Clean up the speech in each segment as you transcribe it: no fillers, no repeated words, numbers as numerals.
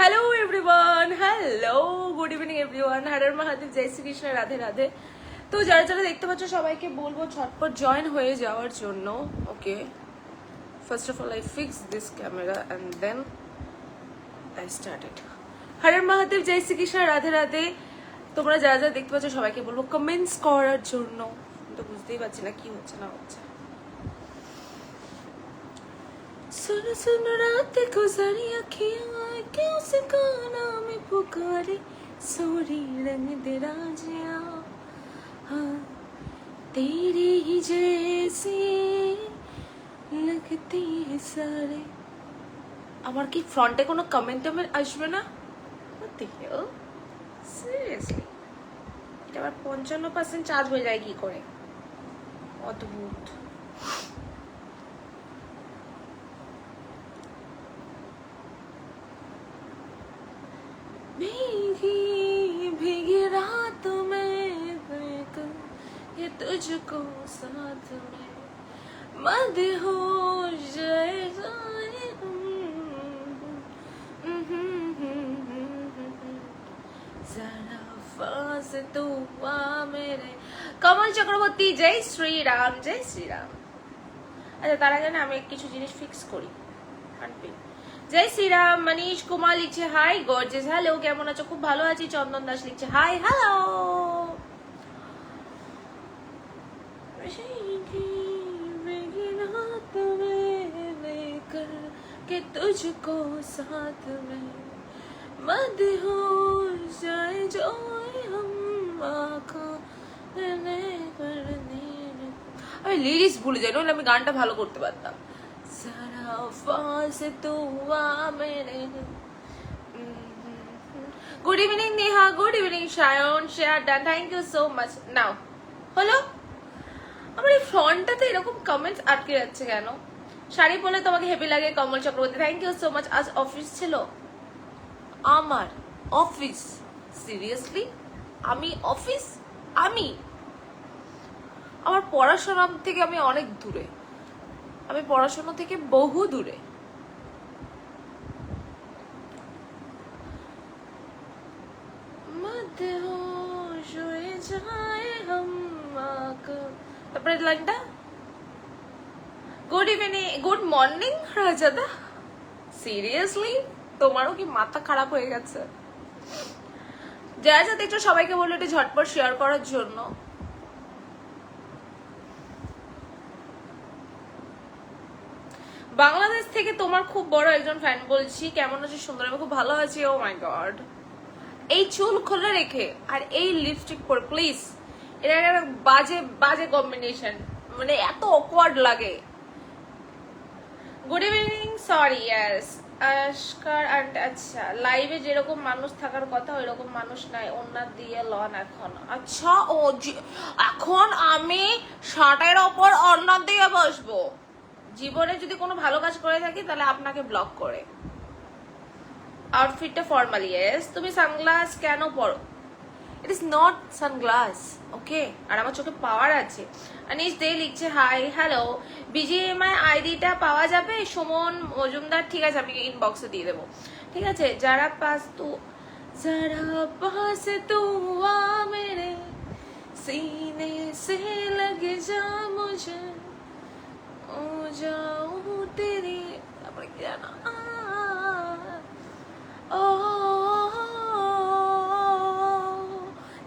Hello everyone, hello good evening everyone, हर हर महादेव, जय श्री কৃষ্ণ, রাধে রাধে। তো যারা যারা দেখতে পাচ্ছ সবাইকে বলবো ঝটপট জয়েন হয়ে যাওয়ার জন্য। Okay, first of all I fix this camera and then I started. হর হর মহাদেব, জয় শ্রী কৃষ্ণ, রাধে রাধে। তোমরা যারা যারা দেখতে পাচ্ছ সবাইকে বলবো কমেন্টস করার জন্য। তো বুঝতেই পারছি না কি হচ্ছে না হচ্ছে। सुनो सुनो रात गुजारी अखियां क्यों से गाना में पुकारे सोरी रंग दे राजिया हाँ तेरी ही जैसी लगती है सारे। আমার কি ফ্রন্টে কোনো কমেন্ট আসবে না? দেখো সিরিয়াসলি এটা আবার 55% চার্জ হয়ে যায় কি করে, অদ্ভুত। भीगी भीगी रात में ये तुझको साथ में मदहोश जाए जाए जरा फास तू आ मेरे। কমল চক্রবর্তী, জয় শ্রীরাম, জয় শ্রীরাম। আচ্ছা তার আগে না আমি কিছু জিনিস ফিক্স করি। জয় শ্রীরাম। মনীষ কুমার লিখছে হাই গর্জেস, হ্যালো কেমন আছো? খুব ভালো আছি। চন্দন দাস লিখছে হাই হ্যালো। तुझको साथ में मदहोश जाए जाए हम आँखों আমি লিরিক্স ভুলে যাই, নইলে আমি গানটা ভালো করতে পারতাম। Good evening Neha, good evening Sayan, share done, thank you so much. নাও হলো। আমার এই ফ্রন্টটাতে এরকম কমেন্টস আটকে যাচ্ছে কেন? শাড়ি পরলে তোমাকে হেভি লাগে, Kamal Chakraborty, thank you so much. আজ অফিস ছিল আমার, অফিস? সিরিয়াসলি আমি অফিস? আমি আমার পড়াশোনা থেকে আমি অনেক দূরে, আমি পড়াশোনা থেকে বহু দূরে। তারপরে লাইনটা গুড ইভিনিং, গুড মর্নিং রাজাদা। সিরিয়াসলি তোমারও কি মাথা খারাপ হয়ে গেছে? যারা যা দেখছো সবাইকে বললো এটা ঝটপট শেয়ার করার জন্য। বাংলাদেশ থেকে তোমার খুব বড় একজন ফ্যান বলছি। কেমন আছো? সুন্দর, আমি খুব ভালো আছি। ও মাই গড, এই চুল খোলা রেখে আর এই লিপস্টিক পরে প্লিজ, এটা একটা বাজে বাজে কম্বিনেশন, মানে এত অকওয়ার্ড লাগে। Good evening, sorry yes Ashkar and. আচ্ছা লাইভে যেরকম মানুষ থাকার কথা ওইরকম মানুষ নাই, ওনার দিয়ে লন এখন। আচ্ছা ও এখন আমি শার্টের ওপর ওনার দিয়ে বসবো? জীবনে যদি কোনো ভালো কাজ করে থাকি তাহলে আপনাকে ব্লক করে। আউটফিটটা ফর্মাল, ইয়েস। তুমি সানগ্লাস কেন পরো? ইট ইজ নট সানগ্লাস, ওকে। আর আমার চোখে পাওয়ার আছে। আনিস দে লিখছে হাই হ্যালো। বিজিএমআই আইডিটা পাওয়া যাবে? সুমন মজুমদার, ঠিক আছে আমি ইনবক্সে দিয়ে দেবো, ঠিক আছে। যারা পাস তু আ মেরে सीने से लग जा मुझे ओ जाऊं तेरी, তারপরে কি জানা, ओ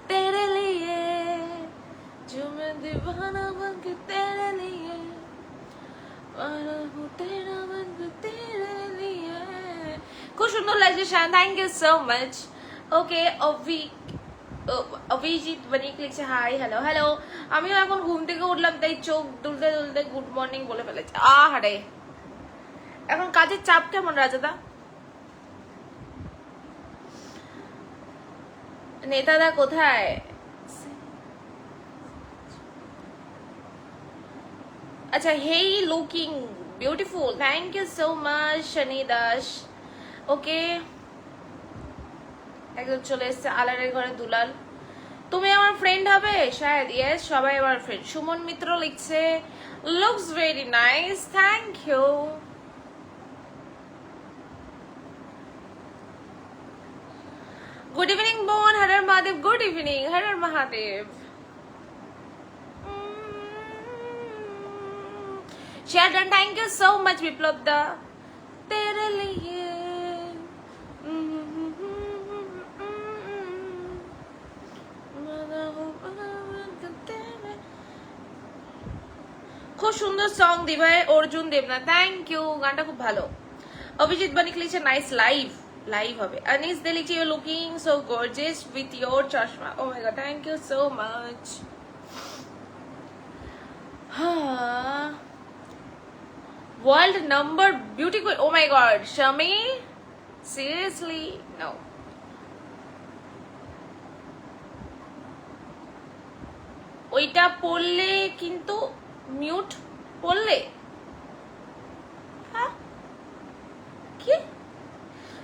तेरे लिए जो मैं दीवाना बन के तेरे लिए वाला हूँ तेरा बन के तेरे लिए। খুব সুন্দর লাগছে শান, থ্যাংক ইউ সো মাচ। ওকে অভিজিৎ বনিক লিখছে হাই হ্যালো হ্যালো। আমিও এখন ঘুম থেকে উঠলাম তাই চোখ দুলতে দুলতে গুড মর্নিং বলে ফেলেছে। আহারে, এখন কাজের চাপ কেমন রাজাদা? নেতাদা কোথায়? আচ্ছা hey looking beautiful, thank you so much Shani Das. Okay একদম চলে এসছে আলারের ঘরে দুলাল। তুমি আমার ফ্রেন্ড হবে শায়দ, ইয়েস সবাই আমার ফ্রেন্ড। সুমন মিত্র লিখছে looks very nice, thank you. Good evening, Bon. Har Har Mahadev. Good evening. Har Har Mahadev. Share done. Thank you so much, Viplab da. तेरे लिए খুব সুন্দর সং দিভাই অর্জুন দেবনা, থ্যাংক ইউ, গানটা খুব ভালো। অভিজিৎ বানিক লিখছে নাইস লাইভ হবে। আনিস দে লিখছে you looking so gorgeous with your চশমা। Oh my god, thank you so much. World number beautiful. Oh my god, Shami, seriously? No. ওইটা পড়লে কিন্তু মিউট পড়লে হ্যাঁ কি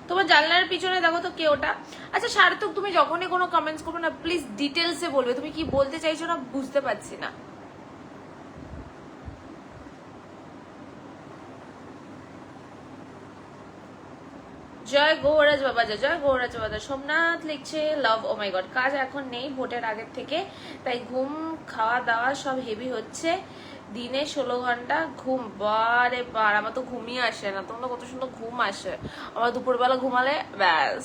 তোমার জানলার পিছনে দেখো তো কে ওটা। আচ্ছা সার্থক, তুমি যখনই কোনো কমেন্টস করবে না প্লিজ ডিটেলসে বলবে তুমি কি বলতে চাইছো না, বুঝতে পারছি না। জয় গৌরাজ বাবা, জয় গৌরাজ বাবা। সোমনাথ লিখছে লাভ। ও মাই গড, কাজ এখন নেই ভোটের আগের থেকে, তাই ঘুম খাওয়া দাওয়া সব হেভি হচ্ছে। দিনে 16 ঘন্টা ঘুম, বারে বার। আমার তো ঘুমই আসে না, তোমার কত সুন্দর ঘুম আসে। আমার দুপুরবেলা ঘুমালে ব্যাস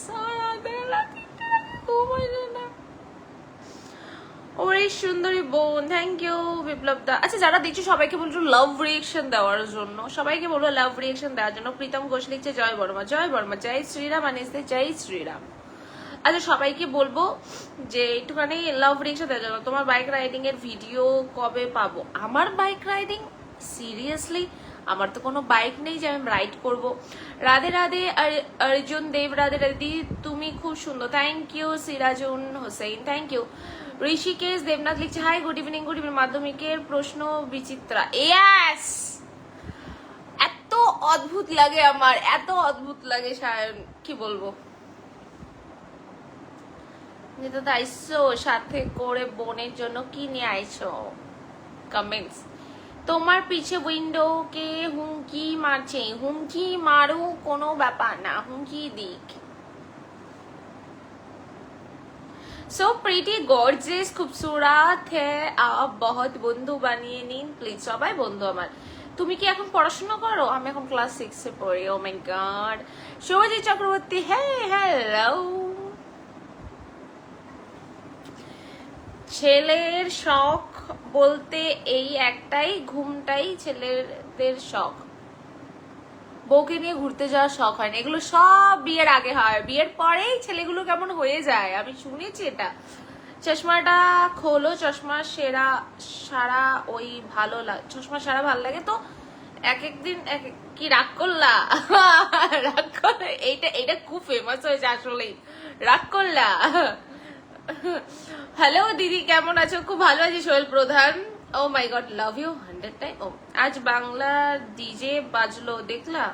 ঘুম আসে না। ওরে সুন্দরী বোন, থ্যাংক ইউ বিপ্লব দা। আচ্ছা যারা দেখছো সবাইকে বলছো লাভ রিয়েকশন দেওয়ার জন্য, সবাইকে বলবো লাভ রিয়েকশন দেওয়ার জন্য। প্রীতম ঘোষ লিখছে জয় বর্মা, জয় বর্মা, জয় শ্রীরাম। আনিস দে জয় শ্রীরাম। আচ্ছা সবাইকে বলবো যে একটুখানি লাভ রিয়েকশন দেওয়ার জন্য। তোমার বাইক রাইডিং এর ভিডিও কবে পাবো? আমার বাইক রাইডিং, সিরিয়াসলি আমার তো কোনো বাইক নেই যে আমি রাইড করবো। রাধে রাধে অর্জুন দেব, রাধে রাধে, তুমি খুব সুন্দর, thank you. Sirajun Hossain, thank you. Rishikesh Debnath লিখছে hi good evening, good evening. মাধ্যমিকের প্রশ্ন বিচিত্রা, ইয়াস। এত অদ্ভুত লাগে আমার, এত অদ্ভুত লাগে সায়ন, কি বলবো। যেটা আইসো সাথে করে বোনের জন্য কি নিয়ে আইছো? কমেন্টস। তোমার পিছে উইন্ডো কে হুমকি মারছে? হুমকি মারু, কোনো ব্যাপার না, হুমকি দিক। So pretty gorgeous, खूबसूरत है आप, बहुत বন্ধু বানিয়ে নিন প্লিজ। সবাই বন্ধু আমার। তুমি কি এখন পড়াশোনা করো? আমি এখন ক্লাস 6 এ পড়ি। ও my god. Subhajit Chakraborty, hello. ছেলের শখ বলতে এই একটাই, ঘুমটাই ছেলেদের শখ। বউকে নিয়ে ঘুরতে যাওয়ার শখ হয় না, এগুলো সব বিয়ের আগে হয়, বিয়ের পরেই ছেলেগুলো কেমন হয়ে যায়, আমি শুনেছি এটা। চশমাটা খোলো, চশমা সারা ওই ভালো লাগে, চশমা সারা ভালো লাগে তো এক একদিন কি রাগ করলা? রাগ করলে এইটা খুব ফেমাস হয়েছে আসলেই, রাগ করলা। হ্যালো দিদি, কেমন আছো? খুব ভালো আছি সোহেল প্রধান। ও my god, love you 100 time. ও আজ বাংলা ডিজে বাজলো, দেখলা?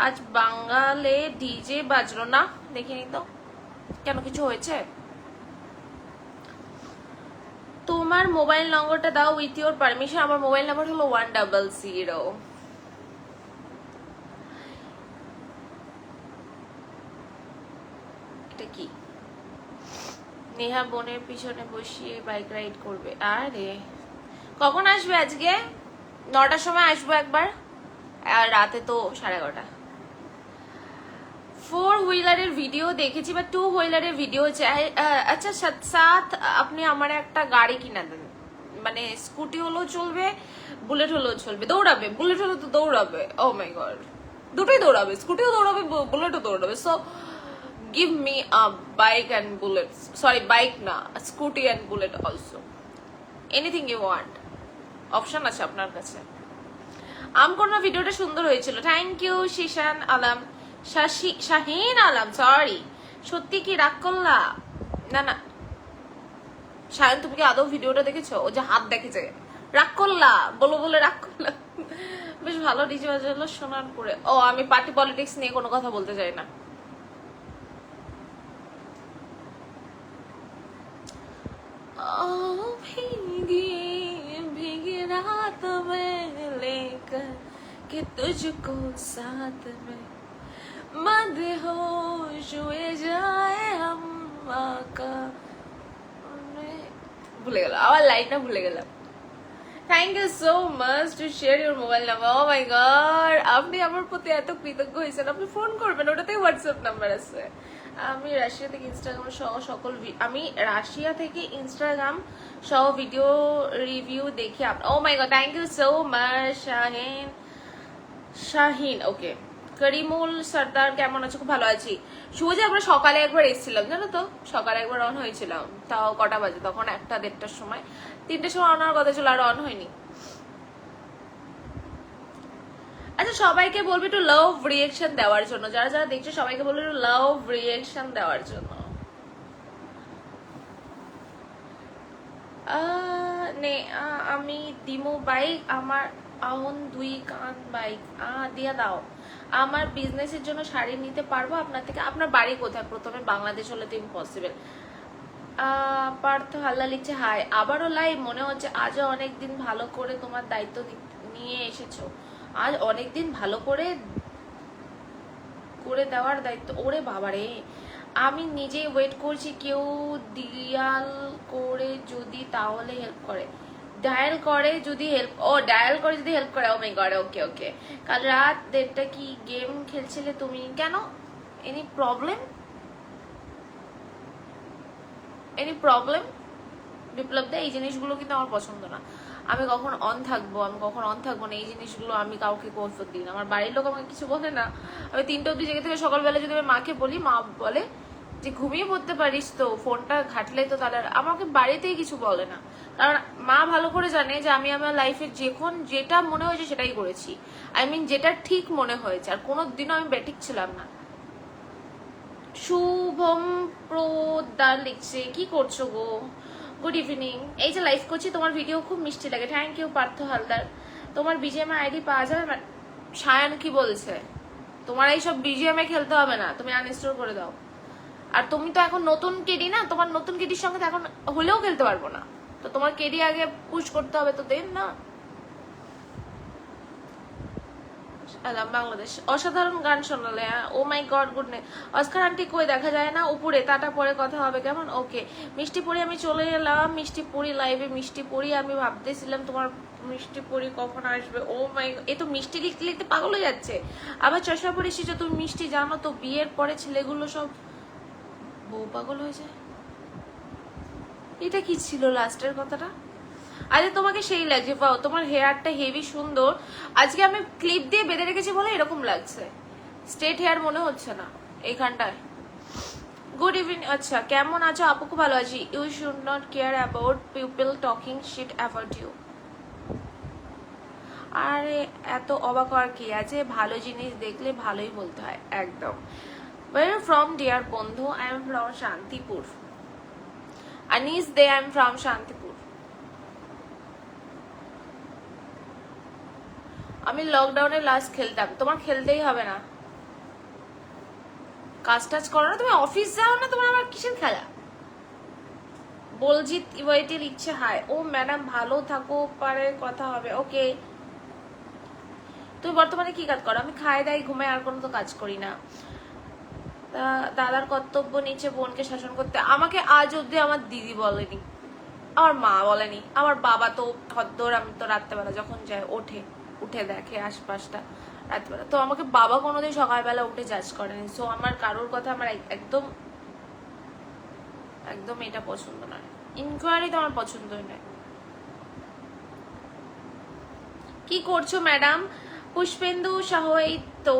আজ বাঙালে ডিজে বাজলো না, দেখিনি তো। কেন, কিছু হয়েছে? তোমার মোবাইল নম্বরটা দাও উইথ ইউর পারমিশন। আমার মোবাইল নাম্বার হলো 100। এটা কি? নেহা বোনের পিছনে বসিয়ে বাইক রাইড করবে। আরে কখন আসবে? আজকে 9টার সময় আসবো একবার, আর রাতে তো 11:30। 4 হুইলারের ভিডিও দেখেছি বা 2 হুইলারের ভিডিও চাই। আচ্ছা সাথ আপনি আমার একটা গাড়ি কিনা দেন, মানে স্কুটি হলেও চলবে, বুলেট হলেও চলবে। দৌড়াবে, বুলেট হলে তো দৌড়াবে। ও মাই গড, দুটোই দৌড়াবে, স্কুটিও দৌড়াবে, বুলেটও দৌড়াবে। So give me a bike and bullet, sorry bike na, a scooty and bullet also, anything you want, option আছে আপনার কাছে। আমকোনা ভিডিওটা সুন্দর হয়েছিল, thank you. Shishan Alam, Shahin Alam, sorry. সত্যি কি রাগ করলা? না না শাহিন, তুমি কি আদৌ ভিডিওটা দেখেছো? ও যে হাত দেখেছে, রাগ করলা বলে রাগ করলা। বেশ ভালো ডিজে বাজালো সোনারপুরে। ও আমি পার্টি পলিটিক্স নিয়ে কোনো কথা বলতে চাই না। भीगी रात में लेकर कि तुझको साथ में मदहोश हुए जाए हम ভুলে গেলাম, আমার লাইনটা ভুলে গেলাম। Thank you so much to share your mobile number. Oh my God, আপনি আমার প্রতি এত কৃতজ্ঞ হয়েছেন। আপনি ফোন করবেন, ওটাতে হোয়াটসঅ্যাপ নাম্বার আছে। আমি রাশিয়া থেকে ইনস্টাগ্রাম সহ ভিডিও রিভিউ দেখি। Oh my god, thank you so much Shahin. Okay, Karimul Sardar কেমন আছো? খুব ভালো আছি। শুভ, আমরা সকালে একবার এসেছিলাম জানো তো, সকালে একবার অন হয়েছিলাম, তাও কটা বাজে তখন, 1টা-1:30টার সময়, 3টের সময় অন হওয়ার কথা ছিল, আর অন হয়নি। আচ্ছা, সবাইকে বলবি একটু লাভ রিয়েকশন দেওয়ার জন্য, যারা যারা দেখছো সবাইকে বলবি একটু লাভ রিয়েকশন দেওয়ার জন্য। আমি দিমু বাইক, আমার আউন 2 কান বাইক দিয়া দাও। আমার বিজনেসের জন্য শাড়ি নিতে পারবো আপনার থেকে? আপনার বাড়ি কোথায়? প্রথমে বাংলাদেশ হলে তো ইম্পসিবল। পার্থ হাল্লা লিখছে হাই, আবারও লাইভ। মনে হচ্ছে আজও অনেকদিন ভালো করে তোমার দায়িত্ব নিয়ে এসেছো। আজ অনেকদিন ভালো করে করে দেওয়ার দায়িত্ব। ওরে বাবারে, আমি নিজে ওয়েট করছি কেউ ডায়াল করে যদি তাহলে হেল্প করে। ডায়াল করে যদি হেল্প, ও ডায়াল করে যদি হেল্প করে। Oh my god, okay okay. কাল রাত 1:30 কি গেম খেলছিলে তুমি? কেন? Any problem? Any problem? Biplab দা, এই জিনিসগুলো কিন্তু আমার পছন্দ না। আমি কখন অন থাকবো, আমি কখন অন থাকবো না, এই জিনিসগুলো আমি কাউকে কৈফিয়ত দিই না। আমার বাড়ির লোক আমাকে কিছু বলে না। আমি 3টা অব্দি জেগে থেকে সকালবেলা যদি আমি মাকে বলি, মা বলে যে ঘুমিয়ে পড়তে পারিস তো, ফোনটা ঘাটলে তো, তাহলে আমাকে বাড়িতেই কিছু বলে না। কারণ মা ভালো করে জানে যে আমি আমার লাইফে যখন যেটা মনে হয়েছে সেটাই করেছি। আই মিন যেটা ঠিক মনে হয়েছে, আর কোনোদিনও আমি বেঠিক ছিলাম না। শুভম প্রদার লিখছে, কি করছো গো? Good evening. এই যে লাইভ করছি, তোমার ভিডিও খুব মিষ্টি লাগে। Thank you Partha Haldar. তোমার বিজিএম আইডি পাওয়া যাবে? সায়ন কি বলছে? তোমার এইসব বিজিএম এ খেলতে হবে না, তুমি আনইনস্টল করে দাও। আর তুমি তো এখন নতুন কেডি না, তোমার নতুন কেডির সঙ্গে তো এখন হলেও খেলতে পারবো না, তো তোমার কেডি আগে পুশ করতে হবে, তো দেন না। বাংলাদেশ, অসাধারণ গান শোনালে। Oh my god, good night. Oscar aunty কই দেখা যায় না? উপরে, তাটা পরে কথা হবে কেমন? ওকে। মিষ্টি পরি, আমি চলে এলাম। মিষ্টি পরি লাইভে। মিষ্টি পরি, আমি ভাবতেছিলাম তোমার মিষ্টি পরি কখন আসবে। ও মাই, এ তো মিষ্টি লিখতে লিখতে পাগল হয়ে যাচ্ছে। আবার চশমা পরে এসেছো তুমি। মিষ্টি জানো তো বিয়ের পরে ছেলেগুলো সব বউ পাগল হয়ে যায়। এটা কি ছিল লাস্টের কথাটা? আরে তোমাকে সেই লাগছে, পাও তোমার হেয়ারটা হেভি সুন্দর। আজকে আমি ক্লিপ দিয়ে বেঁধে রেখেছি বলে এরকম লাগছে, স্ট্রেট হেয়ার মনে হচ্ছে না এইখানটায়। Good evening. আচ্ছা, কেমন আছো আপু? খুব ভালো আছি। You should not care about people talking shit about you. আরে এত অবাক হওয়ার কি আছে? ভালো জিনিস দেখলে ভালোই বলতে হয়, একদম। ওয়ের ফ্রম ডিয়ার বন্ধু? I am from Shantipur. Anis De, I am from Shantipur. আমি লকডাউনে লাস্ট খেলতাম। তোমার খেলতেই হবে না, কাজ টাজ করো না, তুমি অফিস যাও না, তোমার আমার কিসের খেলা? বলজিৎ ইউআইটি লিখছে হাই। ও ম্যাডাম, ভালো থাকো, পারে কথা হবে। ওকে। তুমি বর্তমানে কি কাজ করো? আমি খাই দাই ঘুমাই, আর কোনো তো কাজ করি না। দাদার কর্তব্য নিচে বোনকে শাসন করতে। আমাকে আজ অব্দি আমার দিদি বলেনি, আমার মা বলেনি, আমার বাবা তো হদ্দর। আমি তো রাত্রেবেলা যখন যাই উঠে দেখে আশপাশটা রাত্রেবেলা, তো আমাকে বাবা কোনোদিন সকালবেলা উঠে জাজ করেনি। সো আমার কারোর কথা আমার একদম একদম এটা পছন্দ নয়। ইনকোয়ারি তো আমার পছন্দই নয়। কি করছো ম্যাডাম? পুষ্পেন্দু সহ, এই তো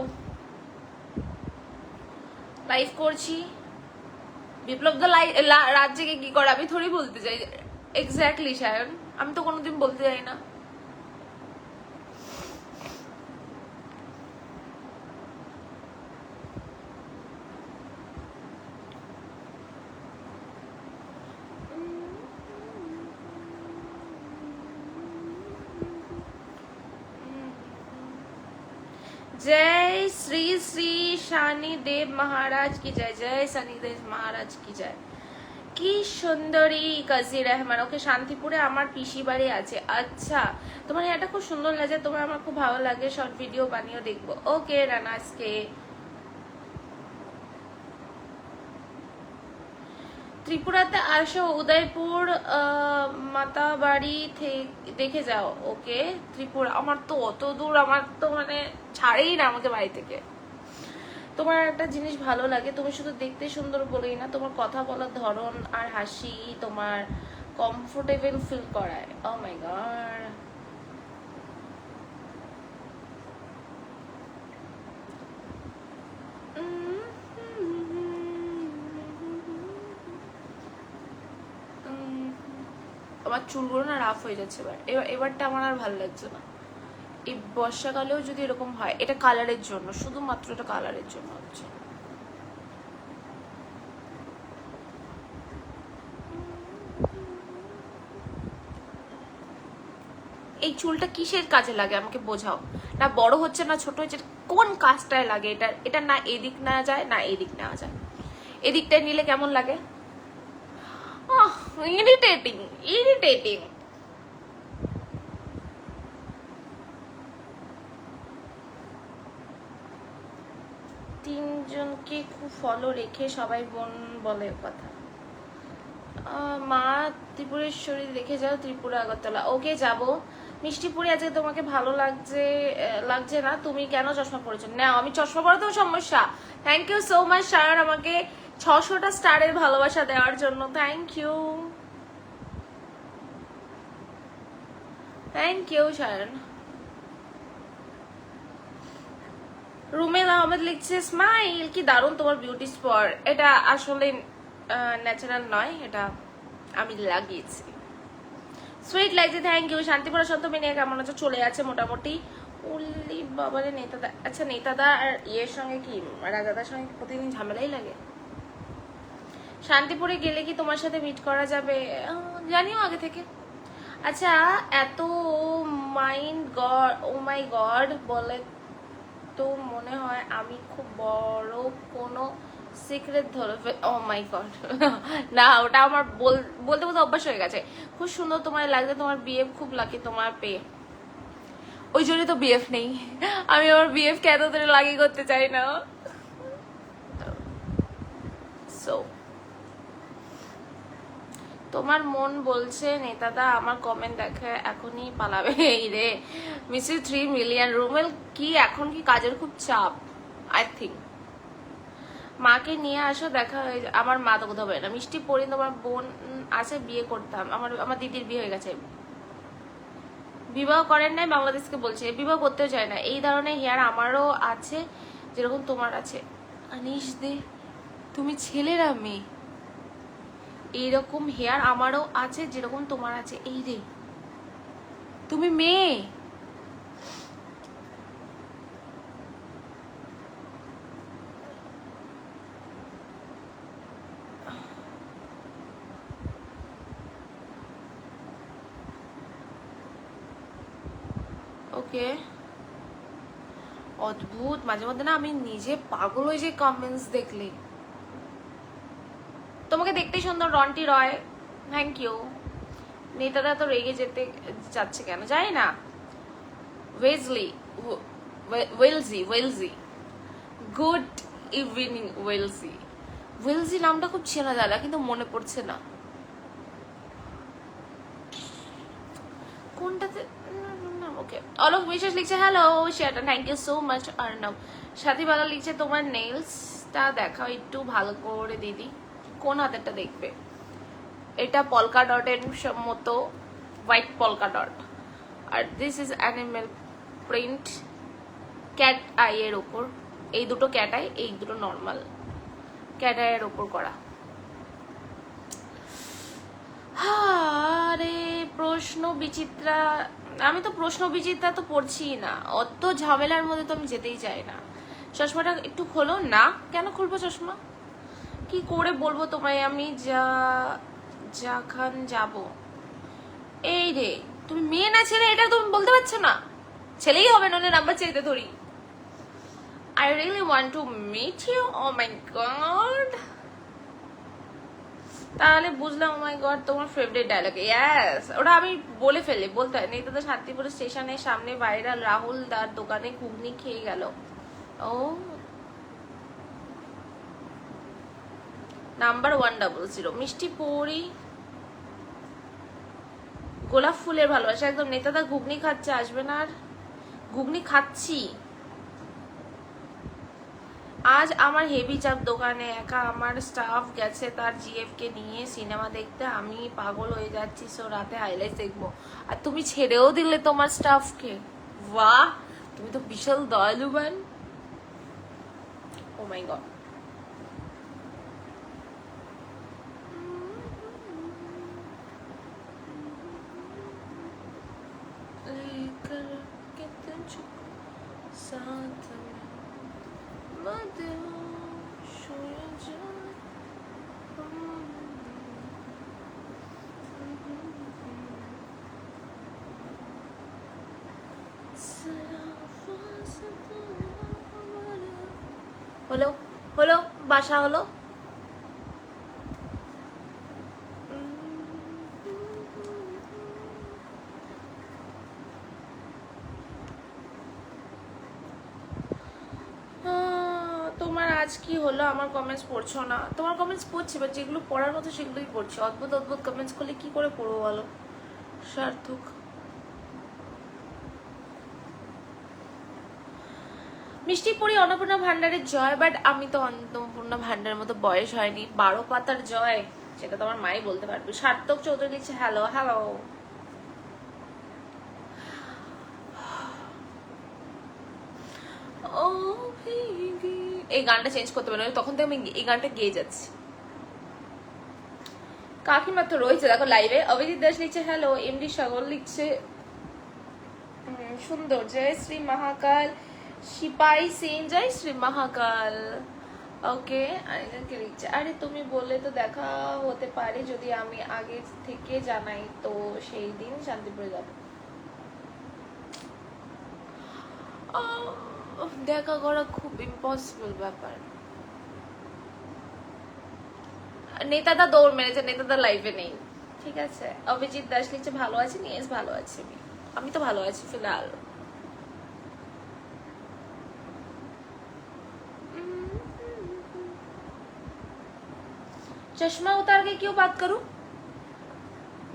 লাইভ করছি। বিপ্লব দা রাত জেগে কি করে? আমি থোড়ি বলতে চাই এক্স্যাক্টলি সায়ন, আমি তো কোনোদিন বলতে চাই না। जय श्री श्री शनिदेव महाराज की जय। जय शनिदेव महाराज की जय। কি সুন্দরী কাজী রহমান। ওকে, শান্তিপুরে আমার পিসি বাড়ি আছে। আচ্ছা, তোমার এটা খুব সুন্দর লাগে, তোমার আমার খুব ভালো লাগে, শর্ট ভিডিও বানিয়ে দেখবো। ওকে রানাসকে। ত্রিপুরাতে আসো, উদয়পুর মাতাবাড়ি দেখে যাও। ওকে ত্রিপুরা, আমার তো অত দূর, আমার তো মানে ছাড়েই না আমাকে বাড়ি থেকে। তোমার একটা জিনিস ভালো লাগে, তুমি শুধু দেখতে সুন্দর বলেই না, তোমার কথা বলার ধরন আর হাসি তোমার কমফোর্টেবল ফিল করায়। ও মাই গড, আমার চুলগুলো না রাফ হয়ে যাচ্ছে এবারটা আমার আর ভালো লাগছে না। এই বর্ষাকালেও যদি এরকম হয়, এটা কালারের জন্য, শুধুমাত্র এটা কালারের জন্য হচ্ছে। এই চুলটা কিসের কাজে লাগে আমাকে বোঝাও। না বড় হচ্ছে না ছোট হচ্ছে, কোন কাজটায় লাগে এটা? এটা না এদিক না যায় না এদিক না যায়, এদিকটায় নিলে কেমন লাগে? Irritating irritating. তিনজনকে খুব ফলো রেখে সবাই বোন বলে কথা। মা ত্রিপুরেশ্বরী দেখে যাও, ত্রিপুরা আগরতলা। ওকে যাব। মিষ্টিপুরি, আজকে তোমাকে ভালো লাগছে না, তুমি কেন চশমা পরেছো? না আমি চশমা পরে তো সমস্যা। Thank you so much Shayan, আমাকে 600টা স্টারের ভালোবাসা দেওয়ার জন্য। Thank you, thank you Shayan. Rumel Ahmed লিখছে স্মাইল, কি দারুণ তোমার বিউটি স্পট। এটা আসলে ন্যাচারাল নয়, এটা আমি লাগিয়েছি। সুইট লাগছে, থ্যাংক ইউ। শান্তিপুরা সন্তমিনিয়া কেমন আছো? চলে আছে মোটামুটি। উল্লি বাবারে নেতাদা, আচ্ছা নেতাদা আর ইয়ের সঙ্গে কি রাজাদার সঙ্গে প্রতিদিন ঝামেলাই লাগে। শান্তিপুরে গেলে কি তোমার সাথে মিট করা যাবে? জানিও আগে থেকে। আচ্ছা এত ও মাই গড বলে তো মনে হয় আমি খুব বড় কোনো সিক্রেট ধরে ও মাই গড। না ওটা আমার বলতে বলতে অভ্যাস হয়ে গেছে। খুব সুন্দর তোমার লাগছে, তোমার বিএফ খুব লাকি তোমার পেয়ে। ওই জন্যই তো বিএফ নেই, আমি আমার বিএফ কে এত ধরে লাগি করতে চাই না। সো তোমার মন বলছে নেতাদা আমার কমেন্ট দেখে এখনই পালাবে। এই রে মিসি 3 মিলিয়ন। রুমেল কি এখন কি কাজের খুব চাপ? আই থিঙ্ক মাকে নিয়ে আসো, দেখা হয়ে আমার মা তো কোথাও পারে না। মিষ্টি পড়ি, তোমার বোন আছে, বিয়ে করতাম। আমার দিদির বিয়ে হয়ে গেছে, বিবাহ করেন নাই, বাংলাদেশকে বলছে বিবাহ করতেও চায় না। এই ধরনের হেয়ার আমারও আছে যেরকম তোমার আছে। আনিস দে, তুমি ছেলেরা মেয়ে? এইরকম হেয়ার আমারও আছে যেরকম তোমার আছে। এই রে তুমি মেয়ে? ওকে অদ্ভুত, মাঝে মধ্যে না আমি নিজে পাগল হয়ে যাই কমেন্টস দেখলে। তোমাকে দেখতে সুন্দর রন্টি রয়, থ্যাংক ইউ। নেতাদা তো রেগে যেতে যাচ্ছে কেন জানি না। ওয়েলজি গুড ইভিনিং ওয়েলজি নামটা খুব চেনা জানা কিন্তু মনে পড়ছে না কোনটাতে। ওকে অলোক বিশ্বাস লিখছে হ্যালো শেয়ারটা, thank you so much. Arnab Sathibala লিখছে তোমার নেলসটা দেখাও একটু ভালো করে দিদি। কোন হাতেরটা দেখবে? এটা পলকা ডটের মতো হোয়াইট পলকা ডট, আর this is animal print cat eye এর ওপর। এই দুটো ক্যাট আই, এই দুটো নর্মাল ক্যাট আই এর ওপর করা। আরে প্রশ্ন বিচিত্রা, আমি তো প্রশ্ন বিচিত্রা তো পড়ছি না, অত ঝামেলার মধ্যে তো আমি যেতেই চাই না। চশমাটা একটু খোলো না। কেন খুলবো চশমা? কি করে বলবো তোমায় আমি যখন যাব? এই রে তুমি মেয়ে না ছেলে এটা তুমি বলতে পারছো না? ছেলেই হবে, নইলে নাম্বার চাইতে ধরি। I really want to meet you. Oh my god. তাহলে বুঝলাম ও মাই গড তোমার ফেভারিট ডায়লগ। ইয়েস, ওটা আমি বলে ফেলি, বলতে হয় নেতাদের শান্তিপুর স্টেশনের সামনে ভাইরাল রাহুল দার দোকানে ঘুগনি খেয়ে গেল। ও নাম্বার 100 মিষ্টি পৌরি গোলাপ ফুলের ভালোবাসা একদম। নেতাদা ঘুগনি খাচ্ছে, আসবে না আর? ঘুগনি খাচ্ছি। আজ আমার হেভি চাপ দোকানে, একা আমার স্টাফ গেছে তার জিএফ কে নিয়ে সিনেমা দেখতে, আমি পাগল হয়ে যাচ্ছি। সো রাতে হাইলাইট দেখবো। আর তুমি ছেড়েও দিলে তোমার স্টাফকে, বাহ তুমি তো বিশাল দয়ালুবান। ও মাই গড। হলো হলো বাসা হলো। তোমার আজ কি হলো? আমার কমেন্টস পড়ছো না? তোমার কমেন্টস পড়ছি, বাট যেগুলো পড়ার মতো সেগুলোই পড়ছি। অদ্ভুত অদ্ভুত কমেন্টস করলে কি করে পড়বো বলো? সার্থক। মিষ্টি পড়ি অন্নপূর্ণা ভান্ডারের জয়, বাট আমি তো অন্নপূর্ণা ভান্ডারের মতো বয়স হয়নি। 12 পাতার জয় সেটা তো আমার মাই বলতে পারবে। সার্থক চৌধুরী লিখছে হ্যালো হ্যালো। এই গানটা চেঞ্জ করতে পারি, তখন তো আমি এই গানটা গেয়ে যাচ্ছি। কাকিমা তো রয়েছে দেখো লাইভে। অভিজিৎ দাস লিখছে হ্যালো। এমডি সাগর লিখছে সুন্দর, জয় শ্রী মহাকাল। সিপাই সিং জয় শ্রী মহাকাল। ওকে, আরেকজনকে লিখছে আরে তুমি বললে তো দেখা হতে পারে, যদি আমি আগে থেকে জানাই তো সেই দিন শান্তিপুরে যাব। দেখা করা খুব ইম্পসিবল ব্যাপার। নেতাদা দৌড় মেরেছে, নেতাদা লাইভে নেই। ঠিক আছে। অভিজিৎ দাস লিখছে ভালো আছি নিয়েস, ভালো আছি আমি তো ভালো আছি फिलहाल। चश्मा उतार के क्यों बात करूं?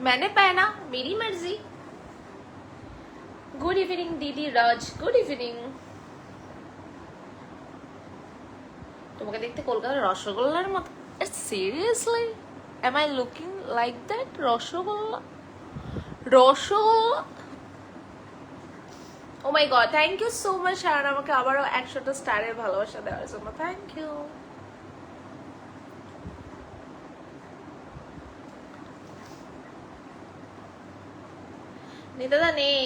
मैंने पहना, मेरी मर्जी। गुड इवनिंग दीदी राज, गुड इवनिंग। তোমাকে দেখতে কলকাতার রসগোল্লার মতো। Seriously am I looking like that? Rasgulla rasgulla. Oh my god, thank you so much Sharon, আমাকে আবারও 100টা স্টারের ভালোবাসা দেওয়ার জন্য। Thank you. নিদাদা নেই।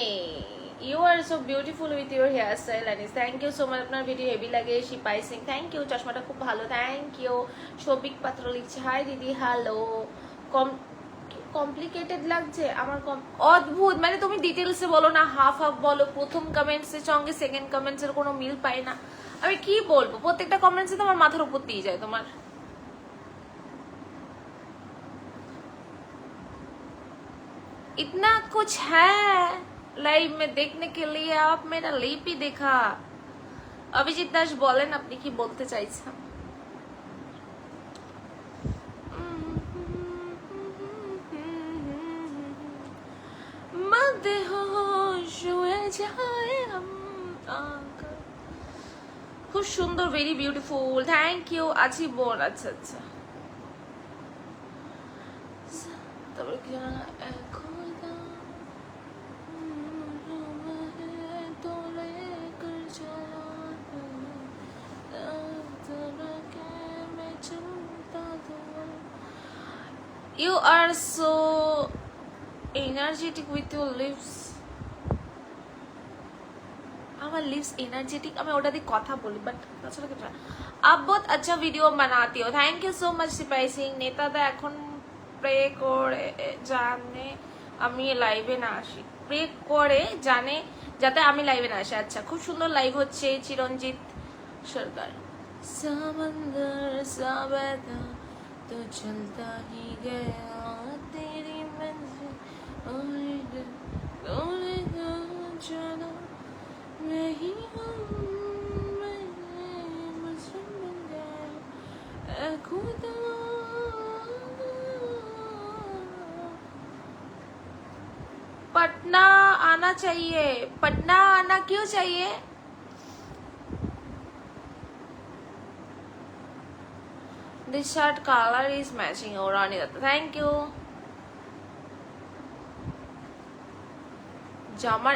You are so beautiful with your hair style and thank you so much. আপনার ভিডিও হেভি লাগে। শিপাই সিং থ্যাংক ইউ, চশমাটা খুব ভালো, থ্যাংক ইউ। সৌভিক পাত্র লিখছে হাই দিদি হ্যালো। কমপ্লিকেটেড লাগছে আমার অদ্ভুত, মানে তুমি ডিটেলসে বলো না, হাফ হাফ বলো। প্রথম কমেন্টসের সঙ্গে সেকেন্ড কমেন্টসের কোনো মিল পাই না। আমি কি বলবো, প্রত্যেকটা কমেন্টসে তোমার মাথার উপর দিয়ে যায় তোমার। इतना कुछ है लाइव में देखने के लिए, आप मेरा लिप ही देखा। অভিজিৎ দাস বলেন আপনি কি বলতে চাইছেন? খুব সুন্দর, ভেরি বিউটিফুল, থ্যাংক ইউ। আছি বোন, আচ্ছা আচ্ছা। তারপরে কি You are so energetic with your lips. আমার লিপস এনার্জেটিক, আমি ওটা দিয়ে কথা বলি, বাট তাছাড়া কিছু না। आप बहुत अच्छा वीडियो बनाती हो, thank you so much Sipai Singh. নেতাদা এখন প্রে করে জানে আমি লাইভে না আসি, প্রে করে জানে যাতে আমি লাইভে না আসি। আচ্ছা, খুব সুন্দর লাইভ হচ্ছে। চিরঞ্জিত সরকার। समंदर सा बहता तो चलता ही गया, तेरी मंजिल चलो मैं ही हूँ, मैं मजनू बन गया। खुदा पटना आना चाहिए, पटना आना क्यों चाहिए? This shirt color is matching. Oh, Rani Datta, thank you. জামার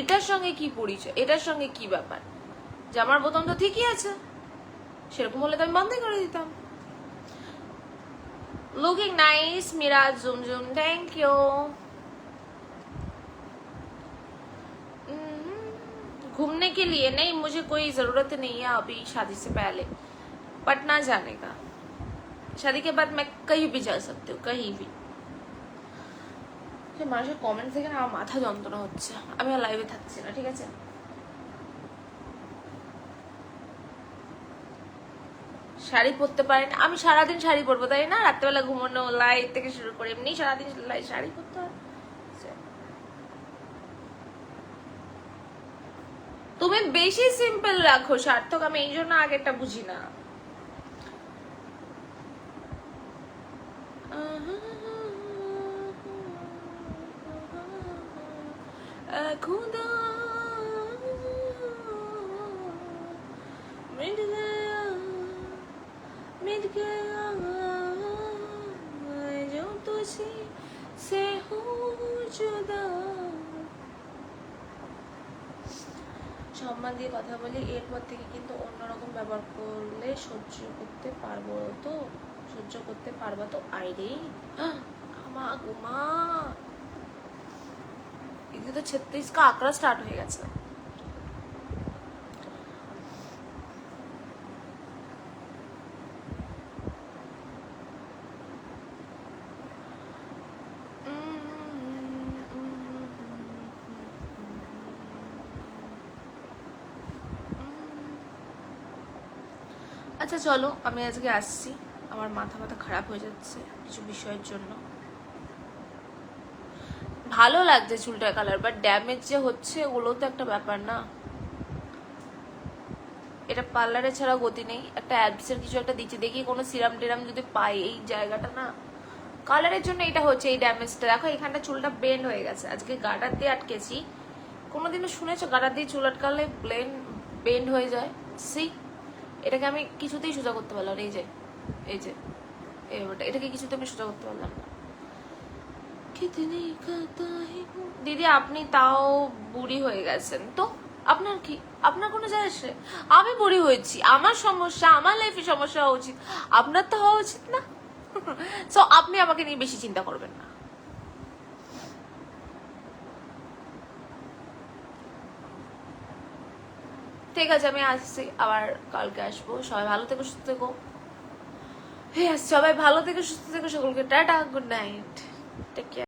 এটার সঙ্গে কি পরিচয়, এটার সঙ্গে কি ব্যাপার? জামার বোতাম তো ঠিকই আছে, সেরকম হলে তো আমি বন্ধই করে দিতাম। Looking nice Miraj Zumzum, thank you. घूमने के लिए नहीं, मुझे कोई जरूरत नहीं है अभी शादी से पहले पटना जाने का। शादी के बाद मैं कहीं भी जा सकती हूँ, कहीं भी। মানুষের কমেন্ট থেকে না আমার মাথা যন্ত্রণা হচ্ছে, আমি আর লাইভে থাকছি না, ঠিক আছে? শাড়ি পরতে পারি না আমি, সারাদিন শাড়ি পরবো তাই না? রাত্রেবেলা ঘুমানো, লাইট থেকে শুরু করে এমনি সারাদিন শাড়ি পরতে হয়। তুমি বেশি সিম্পল রাখো সার্থক, আমি এই জন্য আগেরটা বুঝি না। खुदा मिट गया जो तुझे से हो जुदा। সম্মান দিয়ে কথা বলি, এরপর থেকে কিন্তু অন্যরকম ব্যবহার করলে সহ্য করতে পারবো তো? সহ্য করতে পারবা তো? আইরে আমা গুমা, এদিকে তো 36 का आंकड़ा स्टार्ट হয়ে গেছে। আচ্ছা চলো, আমি আজকে আসছি, আমার মাথা খারাপ হয়ে যাচ্ছে কিছু বিষয়ের জন্য। ভালো লাগছে চুলটার কালার, বাট ড্যামেজ যে হচ্ছে ওগুলো তো একটা ব্যাপার না। এটা পার্লারে ছাড়া গতি নেই, একটা অ্যাবসের কিছু একটা দিচ্ছি, দেখি কোনো সিরাম টিরাম যদি পাই। এই জায়গাটা না কালারের জন্য এটা হচ্ছে, এই ড্যামেজটা দেখো, এখানটা চুলটা বেন্ড হয়ে গেছে। আজকে গার্ডার দিয়ে আটকেছি। কোনোদিনও শুনেছো গার্ডার দিয়ে চুল আটকালে বেন্ড হয়ে যায়? সি, এটাকে আমি কিছুতেই সোজা করতে পারলাম না। এই যে এটাকে কিছুতে আমি সোজা করতে পারলাম না। দিদি আপনি তাও বুড়ি হয়ে গেছেন তো, আপনার কি? আপনার কোনো যায় আসে? আমি বুড়ি হয়েছি, আমার সমস্যা, আমার লাইফে সমস্যা হওয়া উচিত, আপনার তো হওয়া উচিত না। সো আপনি আমাকে নিয়ে বেশি চিন্তা করবেন না। ঠিক আছে, আমি আসছি, আবার কালকে আসবো। সবাই ভালো থেকো, সুস্থ থেকো। হ্যাঁ, সবাই ভালো থেকো, সুস্থ থেকো, সকলকে টাটা, গুড নাইট, টেক কেয়ার।